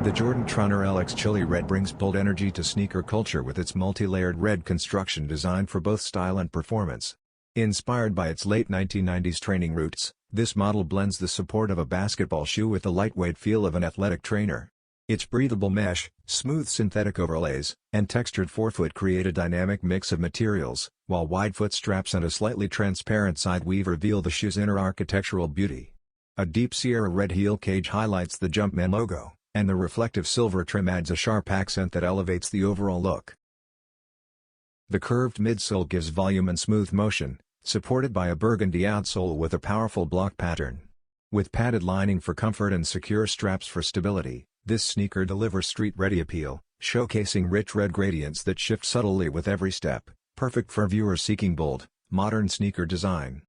The Jordan Trunner LX Chili Red brings bold energy to sneaker culture with its multi-layered red construction designed for both style and performance. Inspired by its late 1990s training roots, this model blends the support of a basketball shoe with the lightweight feel of an athletic trainer. Its breathable mesh, smooth synthetic overlays, and textured forefoot create a dynamic mix of materials, while wide foot straps and a slightly transparent side weave reveal the shoe's inner architectural beauty. A deep Sierra red heel cage highlights the Jumpman logo, and the reflective silver trim adds a sharp accent that elevates the overall look. The curved midsole gives volume and smooth motion, supported by a burgundy outsole with a powerful block pattern. With padded lining for comfort and secure straps for stability, this sneaker delivers street-ready appeal, showcasing rich red gradients that shift subtly with every step, perfect for viewers seeking bold, modern sneaker design.